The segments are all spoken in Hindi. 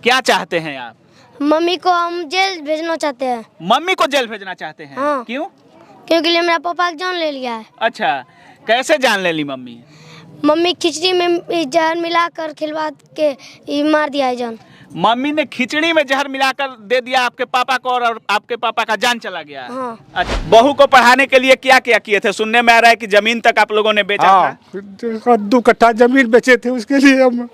क्या चाहते हैं आप? मम्मी को हम जेल भेजना चाहते हैं। मम्मी को जेल भेजना चाहते हैं? हाँ। क्यों? क्योंकि मेरा पापा की जान ले लिया है। अच्छा, कैसे जान ले ली मम्मी? मम्मी खिचड़ी में जहर मिलाकर खिलवा के मार दिया है जान। मम्मी ने खिचड़ी में जहर मिलाकर दे दिया आपके पापा को और आपके पापा का जान चला गया। हाँ। अच्छा, बहू को पढ़ाने के लिए क्या क्या किए थे? सुनने में आ रहा है कि जमीन तक आप लोगों ने बेचा था। 2 कट्ठा जमीन बेचे थे उसके लिए हम,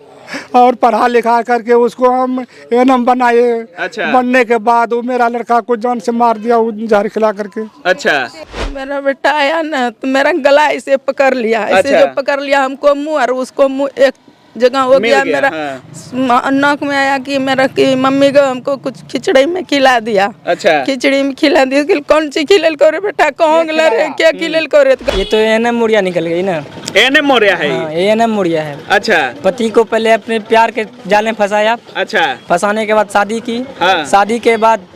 और पढ़ा लिखा करके उसको हम एनएम बनाए। अच्छा। बनने के बाद वो मेरा लड़का को जान से मार दिया वो जहर खिला करके। अच्छा। मेरा बेटा आया ना तो मेरा गला ऐसे पकड़ लिया, ऐसे अच्छा। जो पकड़ लिया हमको मुंह और उसको मुंह एक जगह हो मिल गया, गया, मेरा नाक में आया कि मेरा कि मम्मी को हमको कुछ खिचड़ी में खिला दिया। अच्छा। खिचड़ी में खिला दिया कि कौन सी खिलल को रे बेटा, कहाँ गला रे, क्या खिलल को रे? ये तो एएनएम मुड़िया निकल गई ना। एएनएम मोरिया है हाँ, ये? एएनएम मुड़िया है। अच्छा। पति को पहले अपने प्यार के जाल में फंसाया, अच्छा। फंसाने के बाद शादी की। हाँ। शादी के बाद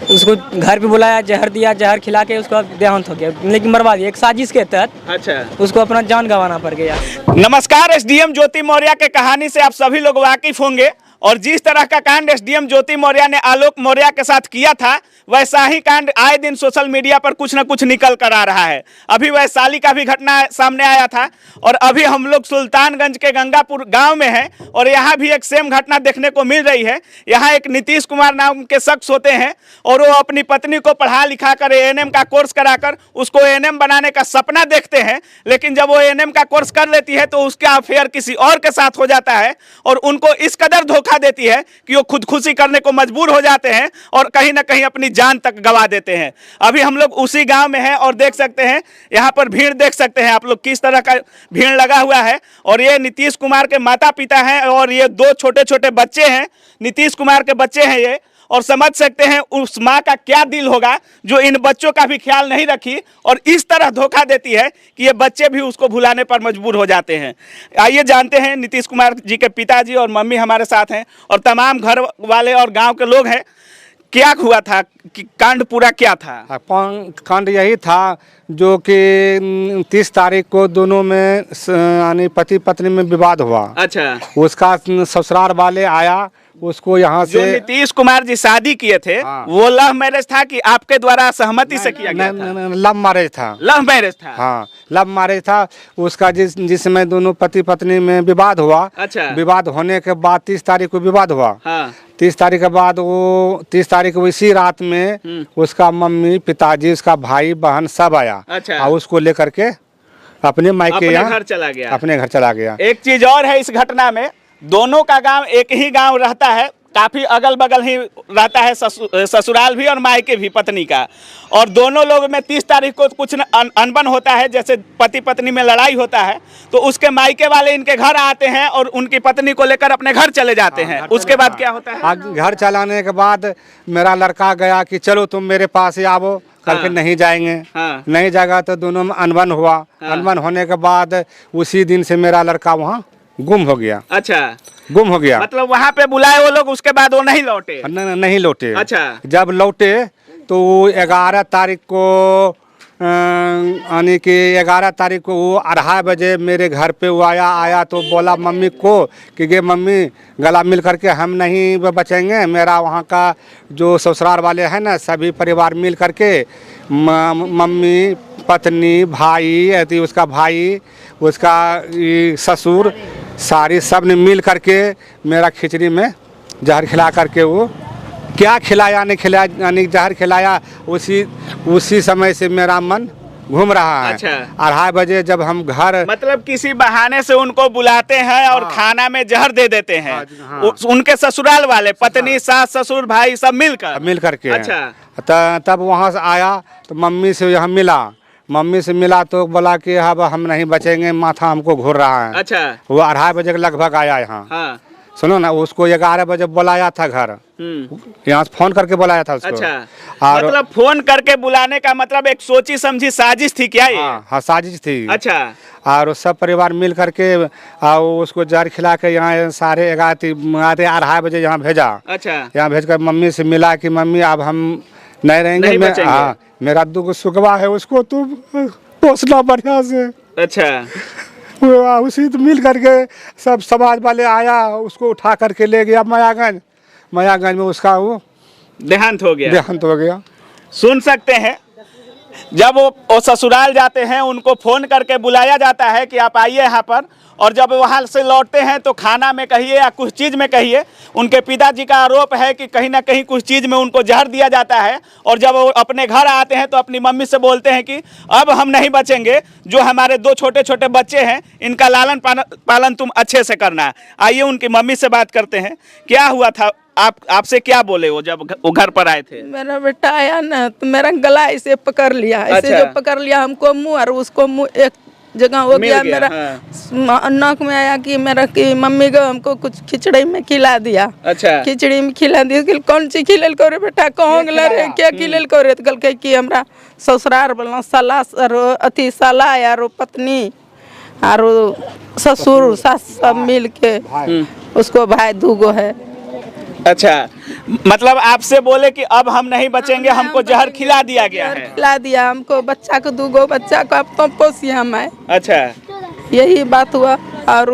उसको घर पे बुलाया, जहर दिया, जहर खिला के उसका देहांत हो गया, लेकिन मरवा दिया एक साजिश के तहत। अच्छा। उसको अपना जान गंवाना पड़ गया। नमस्कार, एसडीएम ज्योति मौर्य के कहानी से आप सभी लोग वाकिफ होंगे और जिस तरह का कांड एसडीएम ज्योति मौर्य ने आलोक मौर्य के साथ किया था, वैसा ही कांड आए दिन सोशल मीडिया पर कुछ न कुछ निकल कर आ रहा है। अभी वैशाली का भी घटना सामने आया था और अभी हम लोग सुल्तानगंज के गंगापुर गांव में हैं और यहाँ भी एक सेम घटना देखने को मिल रही है। यहाँ एक नीतीश कुमार नाम के शख्स होते हैं और वो अपनी पत्नी को पढ़ा लिखा कर एएनएम का कोर्स कराकर उसको एएनएम बनाने का सपना देखते हैं, लेकिन जब वो एएनएम का कोर्स कर लेती है तो उसका अफेयर किसी और के साथ हो जाता है और उनको इस कदर धोखा देती है कि वो खुदकुशी करने को मजबूर हो जाते हैं और कहीं ना कहीं अपनी जान तक गवा देते हैं। अभी हम लोग उसी गांव में हैं और देख सकते हैं यहाँ पर भीड़ देख सकते हैं आप लोग किस तरह का भीड़ लगा हुआ है। और ये नीतीश कुमार के माता पिता हैं और ये 2 छोटे छोटे बच्चे हैं, नीतीश कुमार के बच्चे हैं ये। और समझ सकते हैं उस माँ का क्या दिल होगा जो इन बच्चों का भी ख्याल नहीं रखी और इस तरह धोखा देती है कि ये बच्चे भी उसको भुलाने पर मजबूर हो जाते हैं। आइए जानते हैं, नीतीश कुमार जी के पिताजी और मम्मी हमारे साथ हैं और तमाम घर वाले और गांव के लोग हैं। क्या हुआ था कि कांड पूरा क्या था? कांड यही था जो कि 30 तारीख को दोनों में यानी पति पत्नी में विवाद हुआ। अच्छा। उसका ससुराल वाले आया, उसको यहाँ जो से नीतीश कुमार जी शादी किए थे। हाँ। वो लव मैरिज था कि आपके द्वारा सहमति से किया गया था? लव मैरिज था। लव मैरिज था। हाँ, लव मैरिज था। उसका जिसमें दोनों पति पत्नी में विवाद हुआ। अच्छा। विवाद होने के बाद 30 तारीख को विवाद हुआ। हाँ। 30 तारीख के बाद वो 30 तारीख को इसी रात में उसका मम्मी पिताजी उसका भाई बहन सब आया। अच्छा। और उसको लेकर के अपने मायके अपने घर चला गया। अपने घर चला गया। एक चीज और है इस घटना में, दोनों का गांव एक ही गांव रहता है, काफी अगल बगल ही रहता है, ससुराल भी और मायके भी पत्नी का। और दोनों लोग में 30 तारीख को कुछ अनबन होता है, जैसे पति पत्नी में लड़ाई होता है तो उसके मायके वाले इनके घर आते हैं और उनकी पत्नी को लेकर अपने घर चले जाते हैं। उसके बाद क्या होता है? घर चलाने के बाद मेरा लड़का गया कि चलो तुम मेरे पास ही आओ करके। हाँ। नहीं जाएंगे। हाँ। नहीं जाएगा तो दोनों में अनबन हुआ। हाँ। अनबन होने के बाद उसी दिन से मेरा लड़का वहाँ गुम हो गया। अच्छा। गुम हो गया मतलब वहाँ पे बुलाए वो लोग, उसके बाद वो नहीं लौटे? नहीं लौटे। अच्छा। जब लौटे तो 11 तारीख को यानी कि 11 तारीख को वो 2:30 बजे मेरे घर पे वो आया तो बोला मम्मी को कि ये मम्मी गला मिल करके हम नहीं बचेंगे, मेरा वहाँ का जो ससुराल वाले हैं ना सभी परिवार मिल करके मम्मी पत्नी भाई उसका भाई उसका ससुर सारी सब ने मिल करके मेरा खिचड़ी में जहर खिला करके वो क्या खिलाया नहीं खिलाया यानी जहर खिलाया। उसी समय से मेरा मन घूम रहा है। अच्छा। 2:30 बजे जब हम घर मतलब किसी बहाने से उनको बुलाते हैं और खाना में जहर दे देते हैं। हाँ। उनके ससुराल वाले पत्नी सास ससुर भाई सब मिल करके। अच्छा। तब वहाँ से आया तो मम्मी से यहाँ मिला तो बोला कि अब हम नहीं बचेंगे, माथा हमको घूर रहा है। अच्छा। वो 2:30 बजे के लगभग आया यहाँ। हाँ। सुनो ना, उसको 11 बजे बुलाया था घर, यहाँ से फोन करके बुलाया था उसको। अच्छा। और मतलब फोन करके बुलाने का मतलब एक सोची समझी साजिश थी क्या ये? हाँ, साजिश थी। अच्छा। और सब परिवार मिल करके उसको जहर खिला के यहाँ साढ़े 2:30 बजे यहाँ भेजा। अच्छा। यहाँ भेज कर मम्मी से मिला कि मम्मी अब हम नहीं रहेंगे। हाँ, मेरा 2 सुगवा है, उसको तुम पोसना बढ़िया से। अच्छा। उसी तो मिल करके सब समाज वाले आया, उसको उठा करके ले गया मायागंज में उसका वो देहांत हो गया। देहांत हो गया। सुन सकते हैं, जब वो ससुराल जाते हैं उनको फोन करके बुलाया जाता है कि आप आइए यहाँ पर, और जब वहाँ से लौटते हैं तो खाना में कहिए या कुछ चीज़ में कहिए, उनके पिताजी का आरोप है कि कहीं ना कहीं कुछ चीज़ में उनको जहर दिया जाता है। और जब वो अपने घर आते हैं तो अपनी मम्मी से बोलते हैं कि अब हम नहीं बचेंगे, जो हमारे 2 छोटे छोटे बच्चे हैं इनका लालन पालन तुम अच्छे से करना। आइए उनकी मम्मी से बात करते हैं, क्या हुआ था, आपसे क्या बोले वो जब वो घर पर आए थे? मेरा बेटा आया ना तो मेरा गला ऐसे पकड़ लिया, ऐसे अच्छा। जो पकड़ लिया हमको मुंह और उसको मुंह एक जगह हो मिल गया, गया, मेरा नाक में आया कि मेरा कि मम्मी को हमको कुछ खिचड़ी में खिला दिया। अच्छा। खिचड़ी में खिला दिया कि कौन सी खिलेल को रे बेटा, कहाँ गला रे, क्या खिलेल को रे, तो कल के कि हमरा ससुरार बोलना साला अति साला यारो पत्नी और ससुर सास सब मिल के उसको भाई 2 गो है। अच्छा, मतलब आपसे बोले कि अब हम नहीं बचेंगे, हमको जहर खिला दिया गया है। खिला दिया हमको, बच्चा को 2 गो बच्चा को अब तो पोसिए हम है। अच्छा, यही बात हुआ। और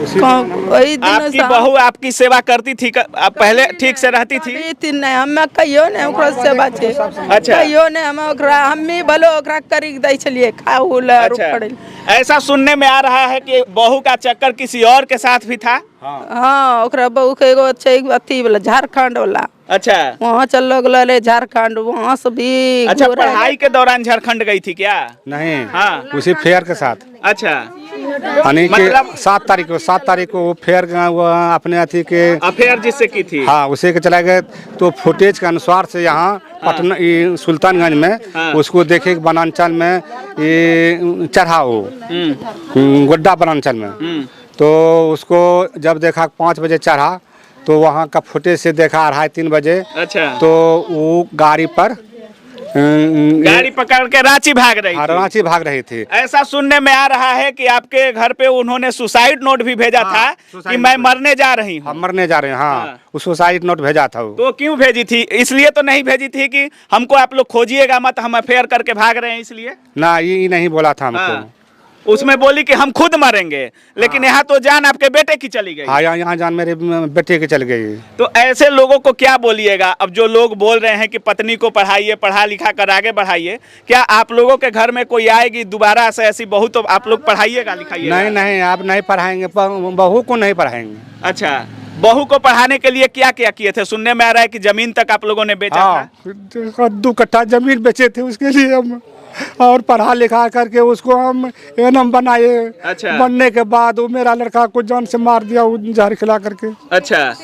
वही दिन आपकी बहू आपकी सेवा करती थी, आप पहले ठीक से रहती थी? नहीं, हम कहियो ने ओकरा सेवा छे। अच्छा। कहियो ने हम ओकरा हम्मी भलो ओकरा करी दै छलिए खाऊ ले और अच्छा। पड़े। ऐसा सुनने में आ रहा है कि बहू का चक्कर किसी और के साथ भी था। हाँ, ओकरा बहू के एगो अच्छे अथी वाला झारखंड वाला, अच्छा, वहाँ चल गए झारखंड, वहाँ से भी अच्छा, पढ़ाई के दौरान झारखंड गई थी क्या? नहीं, हाँ, उसी फेयर के साथ। अच्छा, यानी कि मतलब 7 तारीख को वो फेयर वो अपने अथी के अफेयर जिससे की थी। हाँ, उसी के चला गए। तो फुटेज के अनुसार से यहाँ पटना सुल्तानगंज में उसको देखे वनांचल में ये चढ़ा वो गोड्डा वनांचल में। तो उसको जब देखा 5 बजे चढ़ा तो वहाँ का फुटेज से देखा 2:30-3 बजे। अच्छा, तो वो गाड़ी पकड़ के रांची भाग रही थी। रांची भाग रही थी। ऐसा सुनने में आ रहा है कि आपके घर पे उन्होंने सुसाइड नोट भी भेजा था कि मैं मरने जा रही हूँ। हम मरने जा रहे हैं। हाँ, उस सुसाइड नोट भेजा था वो। तो क्यों भेजी थी? इसलिए तो नहीं भेजी थी कि हमको आप लोग खोजिएगा मत, हम अफेयर करके भाग रहे हैं इसलिए? ना, ये नहीं बोला था हमको। हाँ। उसमें बोली कि हम खुद मरेंगे, लेकिन यहाँ तो जान आपके बेटे की चली गई। हाँ, यहाँ जान मेरे बेटे की चल गई। तो ऐसे लोगों को क्या बोलिएगा? अब जो लोग बोल रहे हैं कि पत्नी को पढ़ाइए, पढ़ा लिखा कर आगे बढ़ाइए, क्या आप लोगों के घर में कोई आएगी दोबारा से ऐसी बहू तो आप लोग पढ़ाइएगा लिखाइएगा? नहीं, आप नहीं पढ़ाएंगे, बहू को नहीं पढ़ाएंगे। अच्छा, बहू को पढ़ाने के लिए क्या क्या किए थे? सुनने में आ रहा है कि जमीन तक आप लोगों ने बेचा था। 2 कट्ठा जमीन बेचे थे उसके लिए हम, और पढ़ा लिखा करके उसको हम एनम बनाए। अच्छा। बनने के बाद वो मेरा लड़का को जान से मार दिया जहर खिला करके। अच्छा,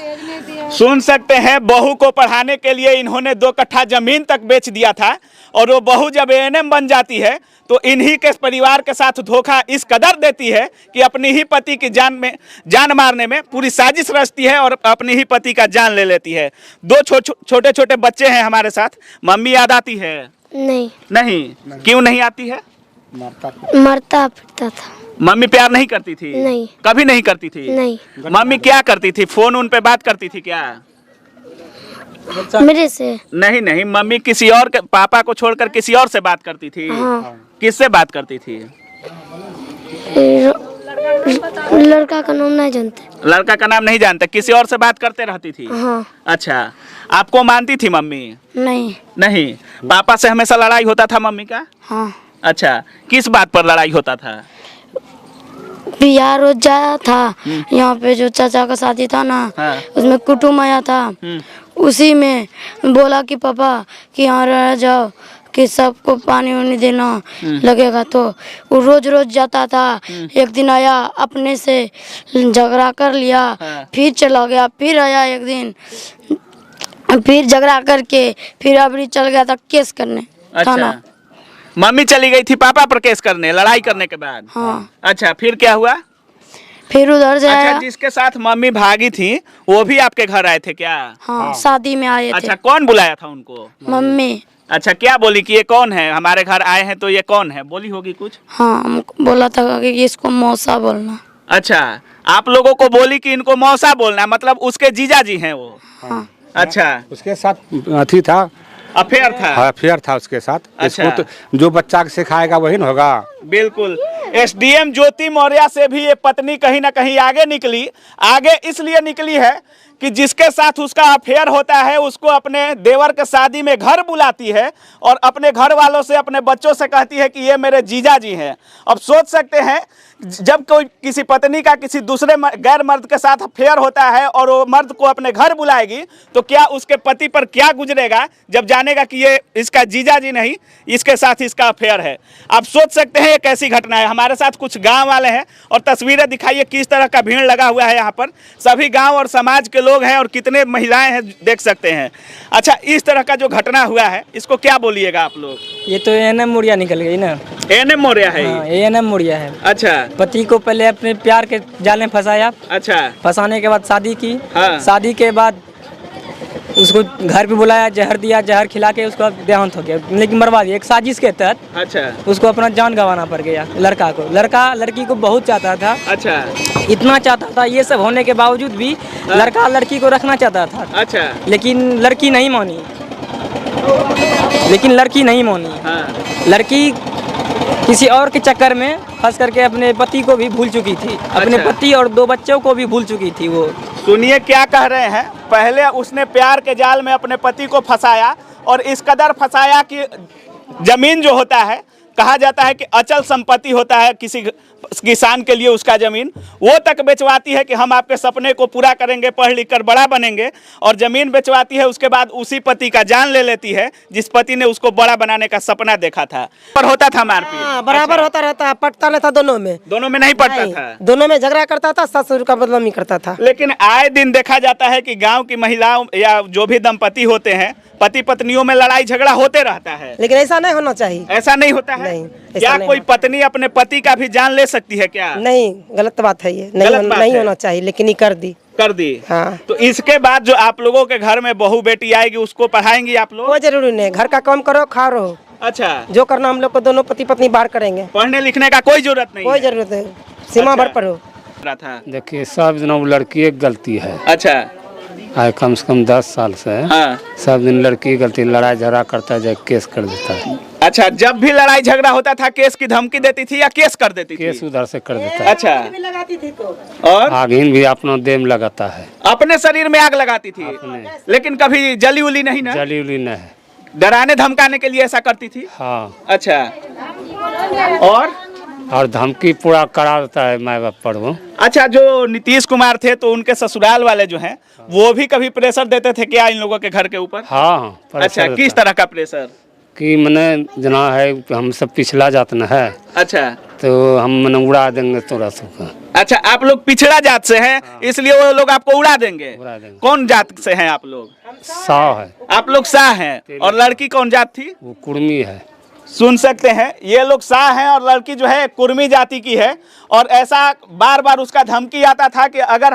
सुन सकते हैं, बहू को पढ़ाने के लिए इन्होंने 2 कट्ठा जमीन तक बेच दिया था, और वो बहू जब एएनएम बन जाती है तो इन्हीं के परिवार के साथ धोखा इस कदर देती है कि अपनी ही पति की जान मारने में पूरी साजिश रचती है और अपनी ही पति का जान ले लेती है। 2 छोटे छोटे बच्चे हैं हमारे साथ। मम्मी याद आती है? नहीं। क्यों नहीं आती है? मरता पिटता था। मम्मी प्यार नहीं करती थी? नहीं। कभी नहीं करती थी? नहीं। मम्मी क्या करती थी? फोन उन पे बात करती थी क्या? मेरे से नहीं, मम्मी किसी और के, पापा को छोड़कर किसी और से बात करती थी? हाँ। किससे बात करती थी? लड़का का नाम नहीं जानते। लड़का का नाम नहीं जानते, किसी और से बात करते रहती थी? हाँ। अच्छा, आपको मानती थी मम्मी? नहीं। पापा से हमेशा लड़ाई होता था मम्मी का? हाँ। अच्छा, किस बात पर लड़ाई होता था? बिहार रोज जाया था, यहाँ पे जो चाचा का शादी था ना, हाँ। उसमें कुटुम्ब आया था। उसी में बोला कि पापा कि यहाँ रह जाओ, कि सबको पानी वानी देना लगेगा। तो वो रोज रोज जाता था। एक दिन आया, अपने से झगड़ा कर लिया, फिर चला गया, फिर आया एक दिन, फिर झगड़ा करके फिर अबरी चल गया था केस करने। अच्छा, मम्मी चली गई थी पापा पर केस करने, लड़ाई करने के बाद? हाँ। अच्छा, फिर क्या हुआ? फिर उधर से अच्छा, जिसके साथ मम्मी भागी थी वो भी आपके घर आए थे क्या? हाँ, शादी में आए थे। अच्छा, कौन बुलाया था उनको? मम्मी। अच्छा, क्या बोली कि ये कौन है, हमारे घर आए हैं तो ये कौन है, बोली होगी कुछ? हाँ, हमको बोला था कि इसको मौसा बोलना। अच्छा, आप लोगों को बोली कि इनको मौसा बोलना, मतलब उसके जीजा जी हैं वो? हाँ। अच्छा, उसके साथ अथी था, अफेयर था? अफेयर था उसके साथ। अच्छा। इसको तो जो बच्चा के सिखाएगा वही ना होगा। बिल्कुल। एसडीएम ज्योति मौर्य से भी ये पत्नी कहीं ना कहीं आगे निकली। आगे इसलिए निकली है कि जिसके साथ उसका अफेयर होता है उसको अपने देवर के शादी में घर बुलाती है और अपने घर वालों से, अपने बच्चों से कहती है कि ये मेरे जीजा जी हैं। अब सोच सकते हैं जब कोई किसी पत्नी का किसी दूसरे गैर मर्द के साथ अफेयर होता है और वो मर्द को अपने घर बुलाएगी तो क्या उसके पति पर क्या गुजरेगा जब जानेगा कि ये इसका जीजा जी नहीं, इसके साथ इसका अफेयर है। आप सोच सकते हैं ये कैसी घटना है। हमारे साथ कुछ गांव वाले हैं और तस्वीरें दिखाइए किस तरह का भीड़ लगा हुआ है यहाँ पर। सभी गांव और समाज के लोग हैं और कितने महिलाएं हैं देख सकते हैं। अच्छा, इस तरह का जो घटना हुआ है इसको क्या बोलिएगा आप लोग? ये तो एएनएम मौर्य निकल गई ना। एएनएम मौर्य है ये? एएनएम मौर्य है। अच्छा, पति को पहले अपने प्यार के जाल में फंसाया। अच्छा, फंसाने के बाद शादी की। हाँ। शादी के बाद उसको घर पे बुलाया, जहर दिया, जहर खिला के उसका देहांत हो गया, लेकिन मरवा दिया। एक साजिश के तहत अच्छा, उसको अपना जान गंवाना पड़ गया। लड़का को, लड़का लड़की को बहुत चाहता था। अच्छा, इतना चाहता था, ये सब होने के बावजूद भी लड़का लड़की को रखना चाहता था। अच्छा, लेकिन लड़की नहीं मानी। हाँ, लड़की किसी और के चक्कर में फंस करके अपने पति को भी भूल चुकी थी। अपने अच्छा। पति और 2 बच्चों को भी भूल चुकी थी वो। सुनिए क्या कह रहे हैं। पहले उसने प्यार के जाल में अपने पति को फंसाया और इस कदर फंसाया कि जमीन जो होता है, कहा जाता है कि अचल संपत्ति होता है किसी किसान के लिए, उसका जमीन वो तक बेचवाती है कि हम आपके सपने को पूरा करेंगे, पढ़ लिख कर बड़ा बनेंगे, और जमीन बेचवाती है। उसके बाद उसी पति का जान ले लेती है जिस पति ने उसको बड़ा बनाने का सपना देखा था। पर होता था मारपीट? हाँ, बराबर होता रहता है, पटता नहीं था दोनों में। दोनों में नहीं पड़ता नहीं, था? दोनों में झगड़ा करता था, ससुर का बदनामी करता था। लेकिन आए दिन देखा जाता है कि गांव की महिलाओं या जो भी दंपति होते हैं, पति पत्नियों में लड़ाई झगड़ा होते रहता है। लेकिन ऐसा नहीं होना चाहिए। ऐसा नहीं होता है? नहीं, ऐसा क्या नहीं कोई होता। पत्नी अपने पति का भी जान ले सकती है क्या? नहीं, गलत बात है ये। गलत बात नहीं है। होना चाहिए, लेकिन ये कर दी। कर दी। हाँ। तो इसके बाद जो आप लोगों के घर में बहू बेटी आएगी उसको पढ़ाएंगी आप लोग? कोई जरूरी नहीं, घर का काम करो, खा रहो। अच्छा, जो करना हम लोग को दोनों पति पत्नी बाहर करेंगे। पढ़ने लिखने का कोई जरूरत नहीं कोई है? जरूरत नहीं, सीमा अच्छा। भर पढ़ो। था। देखिए सब दिन वो लड़की एक गलती है। अच्छा, आए कम से कम 10 साल से हाँ। सब दिन लड़की की गलती, लड़ाई झगड़ा करता है, जाए केस कर देता है। अच्छा, जब भी लड़ाई झगड़ा होता था केस की धमकी देती थी या केस कर देती थी? केस उधर से कर देता है। अच्छा, लगाती थी तो और आगिन भी अपना देह में लगाता है। अपने शरीर में आग लगाती थी, लेकिन कभी जली उली नहीं ना? जली उली नहीं है। डराने धमकाने के लिए ऐसा करती थी? हाँ, अच्छा, और धमकी पूरा करा देता है माँ बाप पर वो। अच्छा, जो नीतीश कुमार थे तो उनके ससुराल वाले जो हैं वो भी कभी प्रेशर देते थे क्या इन लोगों के घर के ऊपर? हाँ, अच्छा, किस तरह का प्रेशर? कि मने जना है हम सब पिछला जात न है, अच्छा, तो हम मने उड़ा देंगे तोरा सबका। अच्छा, आप लोग पिछड़ा जात से हैं इसलिए वो लोग आपको उड़ा देंगे। उड़ा देंगे। कौन जात से हैं आप लोग? साव है, आप लोग शाह हैं। और लड़की कौन जात थी? वो कुर्मी है। सुन सकते हैं, ये लोग शाह हैं और लड़की जो है कुर्मी जाति की है। और ऐसा बार बार उसका धमकी आता था कि अगर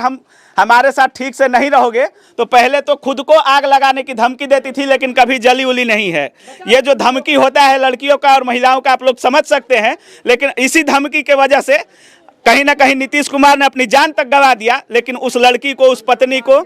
हमारे साथ ठीक से नहीं रहोगे तो पहले तो खुद को आग लगाने की धमकी देती थी, लेकिन कभी जली उली नहीं है। ये जो धमकी होता है लड़कियों का और महिलाओं का आप लोग समझ सकते हैं। लेकिन इसी धमकी के वजह से कहीं ना कहीं नीतीश कुमार ने अपनी जान तक गंवा दिया। लेकिन उस लड़की को, उस पत्नी को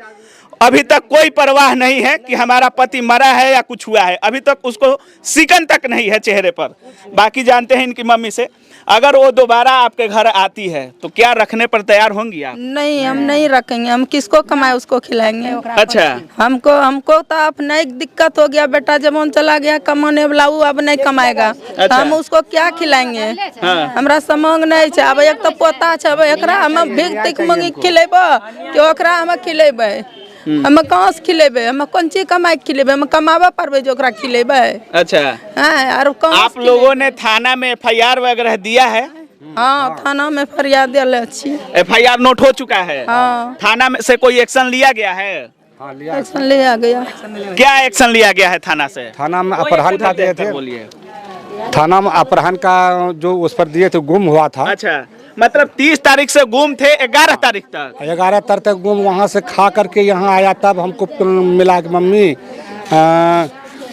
अभी तक कोई परवाह नहीं है कि हमारा पति मरा है या कुछ हुआ है। अभी तक उसको सिकन तक नहीं है चेहरे पर। बाकी जानते हैं इनकी मम्मी से, अगर वो दोबारा आपके घर आती है तो क्या रखने पर तैयार होंगी आप? नहीं, हम नहीं रखेंगे। हम किसको कमाए उसको खिलाएंगे? अच्छा, हमको तो अब नहीं दिक्कत हो गया, बेटा जब चला गया कमाने वाला, वो अब नहीं कमाएगा। अच्छा। हम उसको क्या खिलाएंगे? हाँ। हमरा समंग नहीं है। अब एक तो पोता है, अब एकरा हम भीख तिक मंगी खिलेबो कि ओकरा हम खिलेबै? हम कहाँ से खिलेबै? हम कौन चीज कमाए खिलेबै? हम कमाबे पारबे जो ओकरा खिलेबै? अच्छा। हाँ, और कहाँ आप लोगों ने थाना में FIR वगैरह दिया है? हाँ, थाना में फरियाद दिले छी। FIR नोट हो चुका है? हाँ। थाना में से कोई एक्शन लिया गया है? एक्शन लिया गया। क्या एक्शन लिया गया है थाना से? थाना में अपहरण का दिए थे। बोलिए। थाना में अपहरण का जो उस पर दिए थे, गुम हुआ था। अच्छा, मतलब 30 तारीख से गुम थे 11 तारीख तक? 11 तारीख तक गुम, वहाँ से खा करके यहाँ आया, तब हमको मिला कि मम्मी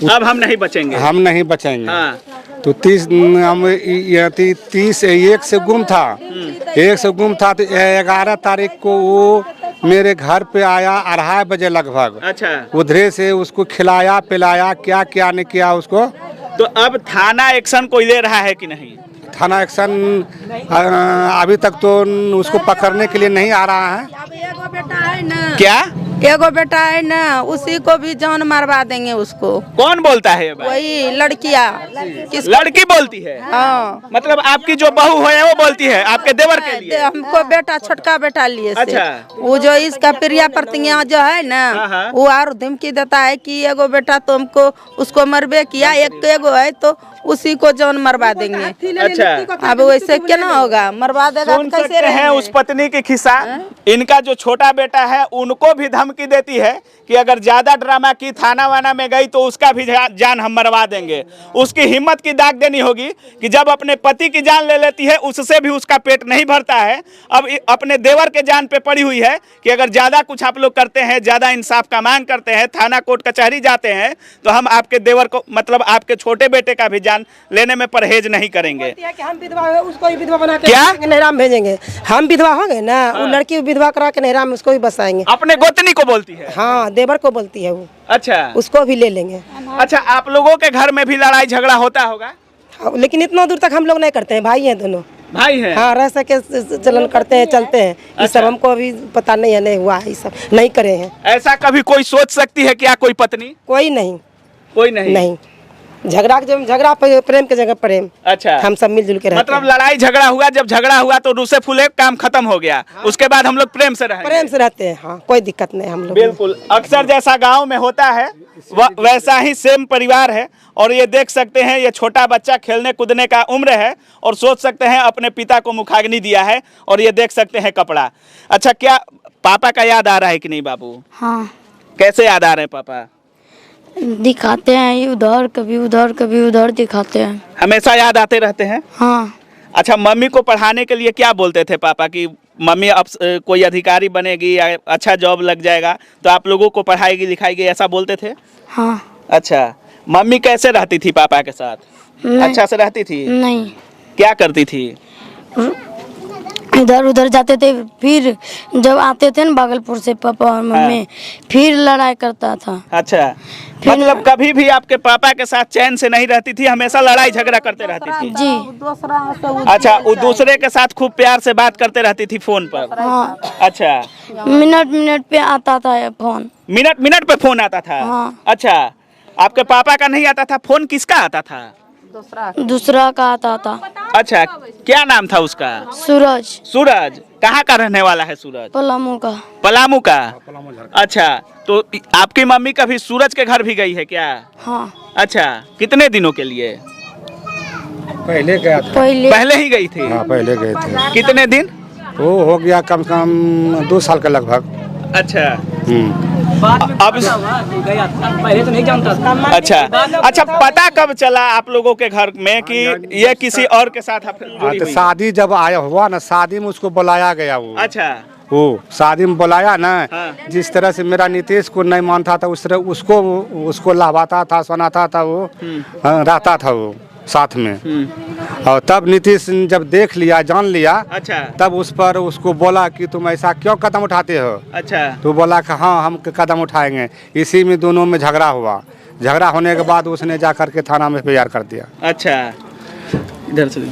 अब हम नहीं बचेंगे, हम नहीं बचेंगे। हाँ। तो 30 एक से गुम था। 1 से गुम था तो 11 तारीख को वो मेरे घर पे आया 2:30 बजे लगभग। अच्छा, उधरे से उसको खिलाया पिलाया, क्या क्या नहीं किया उसको। तो अब थाना एक्शन कोई ले रहा है कि नहीं? थाना एक्शन अभी तक तो उसको पकड़ने के लिए नहीं आ रहा है। अब एगो बेटा है ना, क्या एगो बेटा है ना, उसी को भी जान मरवा देंगे उसको। कौन बोलता है ये बात? वही लड़कियाँ किस लड़की बोलती है? हाँ, मतलब आपकी जो बहू है वो बोलती है आपके देवर के लिए? हमको बेटा छोटका बेटा लिए से। अच्छा। वो जो इसका प्रिया प्रतिज्ञा जो है ना, हाँ। वो और धमकी देता है कि एगो बेटा तो हमको उसको मरबे किया, एक एगो है तो उसी को जान मरवा देंगे। अच्छा, अब वैसे क्या ना होगा, मरवा देगा सुन तो कैसे सकते हैं रहेंगे? उस पत्नी की खिस्सा। इनका जो छोटा बेटा है उनको भी धमकी देती है कि अगर ज्यादा ड्रामा की थाना वाना में गई तो उसका भी जान हम मरवा देंगे। उसकी हिम्मत की दाग देनी होगी कि जब अपने पति की जान ले लेती है उससे भी उसका पेट नहीं भरता है, अब अपने देवर के जान पे पड़ी हुई है कि अगर ज्यादा कुछ आप लोग करते हैं, ज्यादा इंसाफ का मांग करते हैं, थाना कोर्ट कचहरी जाते हैं तो हम आपके देवर को मतलब आपके छोटे बेटे का भी जान लेने में परहेज नहीं करेंगे। कि हम विधवा है, उसको ही विधवा बना के क्या? नहराम भेजेंगे। हम विधवा होंगे ना, वो लड़की विधवा करा के नहराम में उसको भी बसाएंगे। अपने गोतनी को बोलती है? हाँ, देवर को बोलती है वो, अच्छा उसको भी ले लेंगे। अच्छा, आप लोगों के घर में भी लड़ाई झगड़ा होता होगा? हाँ, लेकिन इतना दूर तक हम लोग नहीं करते हैं, भाई हैं दोनों। भाई हैं? हाँ, रह सके चलन करते हैं, चलते हैं। ये सब हमको अभी पता नहीं है, नहीं हुआ है, ये सब नहीं करे हैं। ऐसा कभी कोई सोच सकती है क्या कोई पत्नी? कोई नहीं, कोई नहीं। नहीं। झगड़ा प्रेम के जगह प्रेम। अच्छा, हम सब मिलजुल के रहते मतलब हैं। लड़ाई झगड़ा हुआ, जब झगड़ा हुआ तो रूसे फूले काम खत्म हो गया, उसके बाद हम लोग प्रेम से रहेंगे। प्रेम से रहते हैं, हाँ, कोई दिक्कत नहीं हम लोग। बिल्कुल, अक्सर जैसा गांव में होता है वैसा ही सेम परिवार है। और ये देख सकते हैं, ये छोटा बच्चा खेलने कूदने का उम्र है और सोच सकते हैं अपने पिता को मुखाग्नि दिया है। और ये देख सकते हैं कपड़ा। अच्छा, क्या पापा का याद आ रहा है कि नहीं बाबू? हाँ, कैसे याद आ रहे हैं पापा? दिखाते हैं उधर, कभी उधर, कभी उधर दिखाते हैं। हमेशा याद आते रहते हैं? हाँ। अच्छा, मम्मी को पढ़ाने के लिए क्या बोलते थे पापा कि मम्मी अब कोई अधिकारी बनेगी या अच्छा जॉब लग जाएगा तो आप लोगों को पढ़ाएगी लिखाएगी, ऐसा बोलते थे? हाँ। अच्छा, मम्मी कैसे रहती थी पापा के साथ? नहीं। अच्छा से रहती थी? नहीं, क्या करती थी? इधर उधर जाते थे, फिर जब आते थे ना भागलपुर से पापा और मम्मी, फिर लड़ाई करता था। अच्छा, मतलब कभी भी आपके पापा के साथ चैन से नहीं रहती थी, हमेशा लड़ाई झगड़ा करते रहती थी? जी। दूसरा से वो अच्छा, वो दूसरे के साथ खूब प्यार से बात करते रहती थी फोन पर? हाँ, अच्छा, मिनट मिनट पे आता था ये फोन। मिनट मिनट पे फोन आता था? हाँ। अच्छा, आपके पापा का नहीं आता था फोन, किसका आता था? दूसरा का आता था। अच्छा, क्या नाम था उसका? सूरज। सूरज। कहाँ का रहने वाला है सूरज? पलामू का। पलामू का? अच्छा, तो आपकी मम्मी कभी सूरज के घर भी गई है क्या? हाँ। अच्छा, कितने दिनों के लिए? पहले गया था। पहले ही गई थी? हाँ, पहले गए थे। कितने दिन? वो हो गया कम से कम 2 साल के लगभग। अच्छा, अब गया था, पहले तो नहीं जानता था। अच्छा। अच्छा, पता कब चला आप लोगों के घर में कि ये किसी और के साथ जुड़ी हाँ, तो हुई है? शादी जब आया हुआ ना, शादी में उसको बुलाया गया वो। अच्छा। वो शादी में बुलाया ना, हाँ। जिस तरह से मेरा नीतीश को नहीं मानता था उस तरह उसको लहवाता था, सुनाता था वो। हाँ, रहता था वो साथ में। और तब नीतीश जब देख लिया, जान लिया, अच्छा। तब उस पर उसको बोला कि तुम ऐसा क्यों कदम उठाते हो? अच्छा। तो बोला कि हाँ, हम कदम उठाएंगे। इसी में दोनों में झगड़ा हुआ। झगड़ा होने के बाद उसने जा करके थाना में एफआईआर कर दिया। अच्छा, इधर से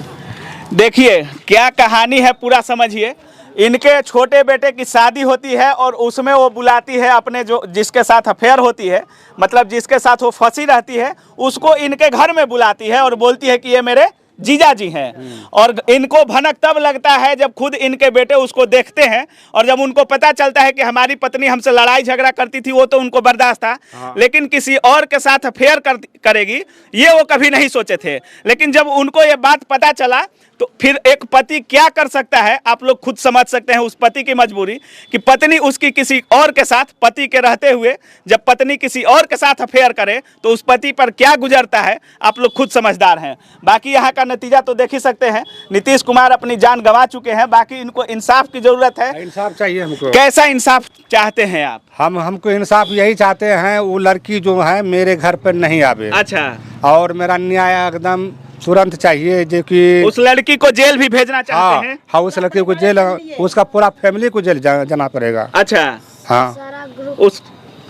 देखिए क्या कहानी है, पूरा समझिए। इनके छोटे बेटे की शादी होती है और उसमें वो बुलाती है अपने जो जिसके साथ अफेयर होती है, मतलब जिसके साथ वो फंसी रहती है, उसको इनके घर में बुलाती है और बोलती है कि ये मेरे जीजा जी हैं। और इनको भनक तब लगता है जब खुद इनके बेटे उसको देखते हैं, और जब उनको पता चलता है कि हमारी पत्नी हमसे लड़ाई झगड़ा करती थी वो तो उनको बर्दाश्त था, लेकिन किसी और के साथ अफेयर करेगी ये वो कभी नहीं सोचे थे। लेकिन जब उनको ये बात पता चला तो फिर एक पति क्या कर सकता है, आप लोग खुद समझ सकते हैं उस पति की मजबूरी कि पत्नी उसकी किसी और के साथ, पति के रहते हुए जब पत्नी किसी और के साथ अफेयर करे तो उस पति पर क्या गुजरता है, आप लोग खुद समझदार हैं। बाकी यहाँ का नतीजा तो देख ही सकते हैं, नीतीश कुमार अपनी जान गंवा चुके हैं। बाकी इनको इंसाफ की जरूरत है। इंसाफ चाहिए हमको। कैसा इंसाफ चाहते हैं आप? हमको इंसाफ यही चाहते हैं, वो लड़की जो है मेरे घर पर नहीं आवे। अच्छा, और मेरा न्याय एकदम तुरंत चाहिए, जो कि उस लड़की को जेल भी भेजना चाहते हैं? हाँ, उस लड़की को जेल, उसका पूरा फैमिली को जेल जाना पड़ेगा। अच्छा, हाँ, उस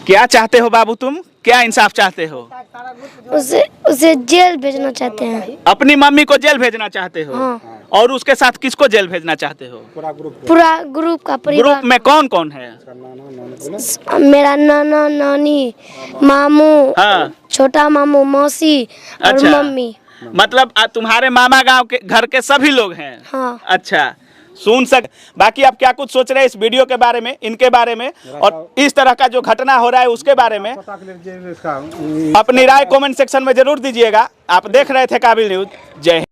क्या चाहते हो बाबू तुम? क्या इंसाफ चाहते हो? उसे उसे जेल भेजना चाहते हैं। अपनी मम्मी को जेल भेजना चाहते हो? हाँ। और उसके साथ किसको जेल भेजना चाहते हो? पूरा ग्रुप का परिवार। ग्रुप में कौन कौन है? मेरा नाना नानी मामू हाँ। छोटा मामू मौसी और अच्छा। मम्मी। मतलब तुम्हारे मामा गांव के घर के सभी लोग हैं? हाँ। अच्छा, सुन सक बाकी आप क्या कुछ सोच रहे हैं इस वीडियो के बारे में, इनके बारे में और इस तरह का जो घटना हो रहा है उसके बारे में? अपनी राय कमेंट सेक्शन में जरूर दीजिएगा। आप देख रहे थे काबिल न्यूज। जय हिंद।